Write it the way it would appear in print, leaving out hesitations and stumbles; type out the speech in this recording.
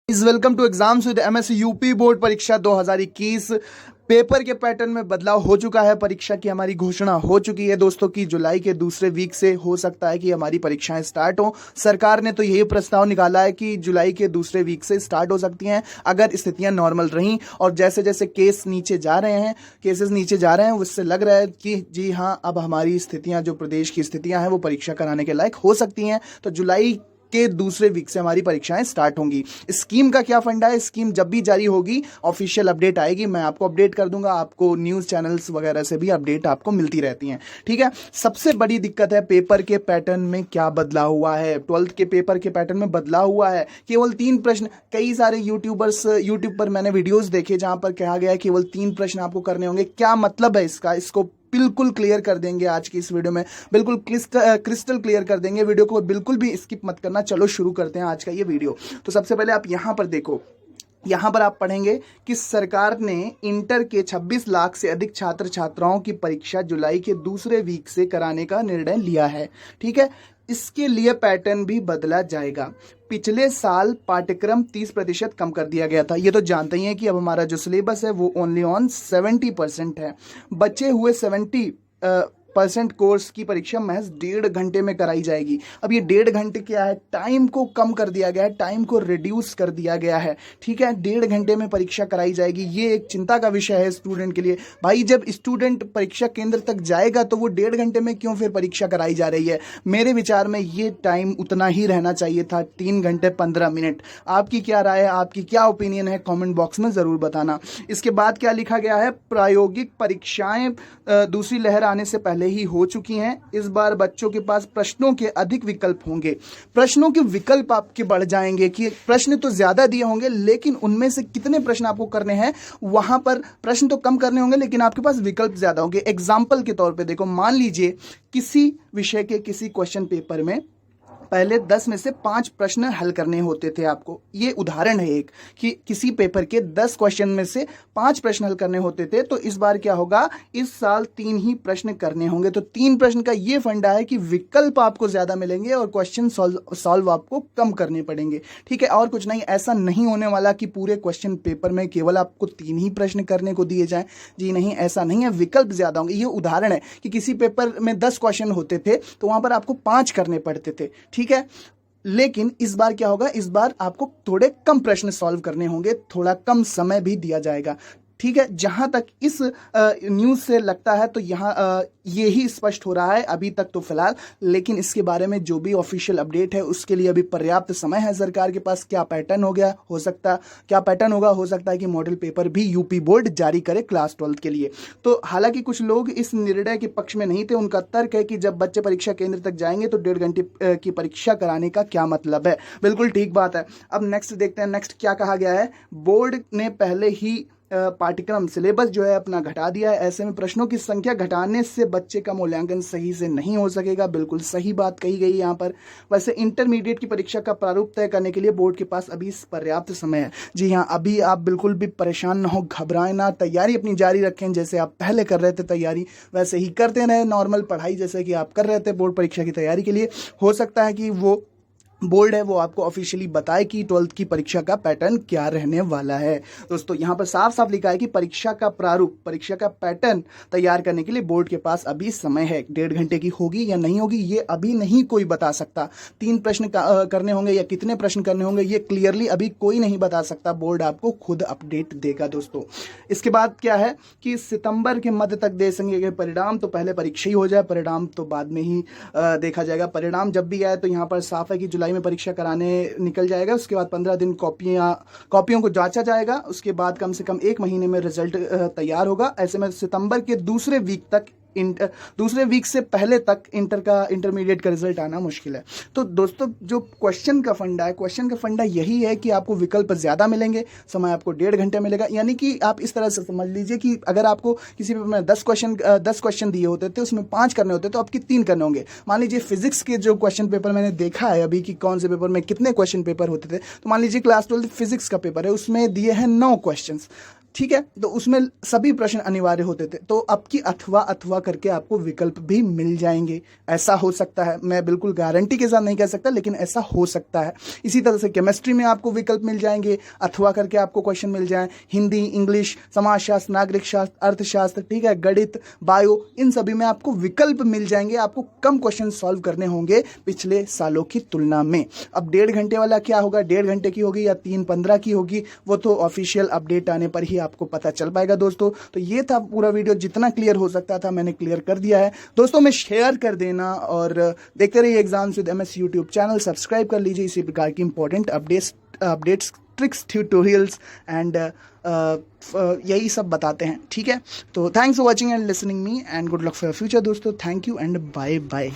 Is welcome to exams with MS UP board परीक्षा 2021। Paper के pattern में बदलाव हो चुका है। परीक्षा की हमारी घोषणा हो चुकी है दोस्तों की जुलाई के दूसरे वीक से हो सकता है कि हमारी परीक्षाएं स्टार्ट हो। सरकार ने तो यही प्रस्ताव निकाला है कि जुलाई के दूसरे वीक से स्टार्ट हो सकती हैं अगर स्थितियां नॉर्मल रहीं। और जैसे जैसे केसेस नीचे जा रहे हैं उससे लग रहा है कि जी हाँ, अब हमारी स्थितियां, जो प्रदेश की स्थितियां हैं, वो परीक्षा कराने के लायक हो सकती हैं। तो जुलाई के दूसरे वीक से हमारी परीक्षाएं स्टार्ट होंगी। स्कीम का क्या फंडा है, स्कीम जब भी जारी होगी ऑफिशियल अपडेट आएगी, मैं आपको अपडेट कर दूंगा। आपको न्यूज़ चैनल्स वगैरह से भी अपडेट आपको मिलती रहती हैं, ठीक है। सबसे बड़ी दिक्कत है पेपर के पैटर्न में क्या बदलाव हुआ है। 12th के पेपर के पैटर्न में बदलाव हुआ है। केवल 3 प्रश्न, कई सारे यूट्यूब पर मैंने वीडियोज देखे जहां पर कहा गया है केवल 3 प्रश्न आपको करने होंगे। क्या मतलब है इसका, इसको बिल्कुल क्लियर कर देंगे आज की इस वीडियो में, बिल्कुल क्रिस्टल क्लियर कर देंगे। वीडियो को बिल्कुल भी स्किप मत करना। चलो शुरू करते हैं आज का ये वीडियो। तो सबसे पहले आप यहां पर देखो, यहां पर आप पढ़ेंगे कि सरकार ने इंटर के 26 लाख से अधिक छात्र छात्राओं की परीक्षा जुलाई के दूसरे वीक से कराने का निर्णय लिया है, ठीक है। इसके लिए पैटर्न भी बदला जाएगा। पिछले साल पाठ्यक्रम 30% कम कर दिया गया था, ये तो जानते ही हैं कि अब हमारा जो सिलेबस है वो ओनली ऑन 70% है। बचे हुए 70% कोर्स की परीक्षा महज 1.5 घंटे में कराई जाएगी। अब ये 1.5 घंटे क्या है, टाइम को कम कर दिया गया है, टाइम को रिड्यूस कर दिया गया है, ठीक है। 1.5 घंटे में परीक्षा कराई जाएगी। ये एक चिंता का विषय है स्टूडेंट के लिए। भाई जब स्टूडेंट परीक्षा केंद्र तक जाएगा तो वो 1.5 घंटे में क्यों फिर परीक्षा कराई जा रही है। मेरे विचार में ये टाइम उतना ही रहना चाहिए था, 3 घंटे 15 मिनट। आपकी क्या राय है, आपकी क्या ओपिनियन है, कॉमेंट बॉक्स में जरूर बताना। इसके बाद क्या लिखा गया है, प्रायोगिक परीक्षाएं दूसरी लहर आने से पहले ही हो चुकी हैं। इस बार बच्चों के पास प्रश्नों के अधिक विकल्प होंगे। प्रश्नों के विकल्प आपके बढ़ जाएंगे कि प्रश्न तो ज्यादा दिए होंगे लेकिन उनमें से कितने प्रश्न आपको करने हैं, वहां पर प्रश्न तो कम करने होंगे लेकिन आपके पास विकल्प ज्यादा होंगे। एग्जाम्पल के तौर पे देखो, मान लीजिए किसी विषय के किसी क्वेश्चन पेपर में पहले 10 में से 5 प्रश्न हल करने होते थे आपको। ये उदाहरण है एक, कि किसी पेपर के 10 क्वेश्चन में से 5 प्रश्न हल करने होते थे। तो इस बार क्या होगा, इस साल 3 ही प्रश्न करने होंगे। तो 3 प्रश्न का ये फंडा है कि विकल्प आपको ज्यादा मिलेंगे और क्वेश्चन सॉल्व आपको कम करने पड़ेंगे, ठीक है। और कुछ नहीं, ऐसा नहीं होने वाला कि पूरे क्वेश्चन पेपर में केवल आपको 3 ही प्रश्न करने को दिए जाएं। जी नहीं, ऐसा नहीं है, विकल्प ज्यादा होंगे। ये उदाहरण है कि किसी पेपर में 10 क्वेश्चन होते थे तो वहां पर आपको 5 करने पड़ते थे, ठीक है। लेकिन इस बार क्या होगा, इस बार आपको थोड़े कम प्रश्न सॉल्व करने होंगे, थोड़ा कम समय भी दिया जाएगा, ठीक है। जहां तक इस न्यूज से लगता है तो यहाँ ये ही स्पष्ट हो रहा है अभी तक तो फिलहाल। लेकिन इसके बारे में जो भी ऑफिशियल अपडेट है उसके लिए अभी पर्याप्त समय है सरकार के पास। क्या पैटर्न हो सकता है कि मॉडल पेपर भी यूपी बोर्ड जारी करे क्लास 12 के लिए। तो हालांकि कुछ लोग इस निर्णय के पक्ष में नहीं थे। उनका तर्क है कि जब बच्चे परीक्षा केंद्र तक जाएंगे तो 1.5 घंटे की परीक्षा कराने का क्या मतलब है। बिल्कुल ठीक बात है। अब नेक्स्ट देखते हैं, नेक्स्ट क्या कहा गया है। बोर्ड ने पहले ही पाठ्यक्रम सिलेबस जो है अपना घटा दिया है। ऐसे में प्रश्नों की संख्या घटाने से बच्चे का मूल्यांकन सही से नहीं हो सकेगा। बिल्कुल सही बात कही गई यहाँ पर। वैसे इंटरमीडिएट की परीक्षा का प्रारूप तय करने के लिए बोर्ड के पास अभी पर्याप्त समय है। जी हाँ, अभी आप बिल्कुल भी परेशान ना हो, घबराएं ना, तैयारी अपनी जारी रखें। जैसे आप पहले कर रहे थे तैयारी वैसे ही करते रहे, नॉर्मल पढ़ाई जैसे कि आप कर रहे थे बोर्ड परीक्षा की तैयारी के लिए। हो सकता है कि वो बोर्ड है वो आपको ऑफिशियली बताए कि 12th की परीक्षा का पैटर्न क्या रहने वाला है। दोस्तों यहाँ पर साफ साफ लिखा है कि परीक्षा का प्रारूप, परीक्षा का पैटर्न तैयार करने के लिए बोर्ड के पास अभी समय है। 1.5 घंटे की होगी या नहीं होगी ये अभी नहीं कोई बता सकता। 3 प्रश्न करने होंगे या कितने प्रश्न करने होंगे ये क्लियरली अभी कोई नहीं बता सकता। बोर्ड आपको खुद अपडेट देगा दोस्तों। इसके बाद क्या है कि सितंबर के मध्य तक दे सकेंगे परिणाम। तो पहले परीक्षा ही हो जाए, परिणाम तो बाद में ही देखा जाएगा। परिणाम जब भी आए तो यहाँ पर साफ है कि जुलाई में परीक्षा कराने निकल जाएगा। उसके बाद 15 दिन कॉपियों को जांचा जाएगा। उसके बाद कम से कम 1 महीने में रिजल्ट तैयार होगा। ऐसे में सितंबर के दूसरे वीक से पहले तक इंटरमीडिएट का रिजल्ट आना मुश्किल है। तो दोस्तों जो क्वेश्चन का फंडा यही है कि आपको विकल्प ज्यादा मिलेंगे, समय आपको 1.5 घंटे मिलेगा। यानी कि आप इस तरह से समझ लीजिए कि अगर आपको किसी पेपर में 10 क्वेश्चन दिए होते थे, उसमें 5 करने होते तो आपके 3 करने होंगे। मान लीजिए फिजिक्स के जो क्वेश्चन पेपर मैंने देखा है अभी कि कौन से पेपर में कितने क्वेश्चन पेपर होते थे, तो मान लीजिए क्लास 12 फिजिक्स का पेपर है, उसमें दिए हैं 9 क्वेश्चन, ठीक है, तो उसमें सभी प्रश्न अनिवार्य होते थे, तो अब की अथवा अथवा करके आपको विकल्प भी मिल जाएंगे। ऐसा हो सकता है, मैं बिल्कुल गारंटी के साथ नहीं कह सकता, लेकिन ऐसा हो सकता है। इसी तरह से केमिस्ट्री में आपको विकल्प मिल जाएंगे, अथवा करके आपको क्वेश्चन मिल जाए। हिंदी, इंग्लिश, समाजशास्त्र, नागरिक शास्त्र, अर्थशास्त्र, ठीक है, गणित, बायो, इन सभी में आपको विकल्प मिल जाएंगे। आपको कम क्वेश्चन सॉल्व करने होंगे पिछले सालों की तुलना में। अब 1.5 घंटे वाला क्या होगा, 1.5 घंटे की होगी या 3:15 की होगी, वो तो ऑफिशियल अपडेट आने पर ही आपको पता चल पाएगा दोस्तों। तो ये था पूरा वीडियो, जितना क्लियर हो सकता था मैंने क्लियर कर दिया है दोस्तों। में शेयर कर देना और देखते रहिए exams with MS YouTube channel. Subscribe कर लीजिए इसी प्रकार की important updates, tricks, tutorials and यही सब बताते हैं, ठीक है। तो thanks for watching and listening me and good luck for future दोस्तों। Thank you and bye bye.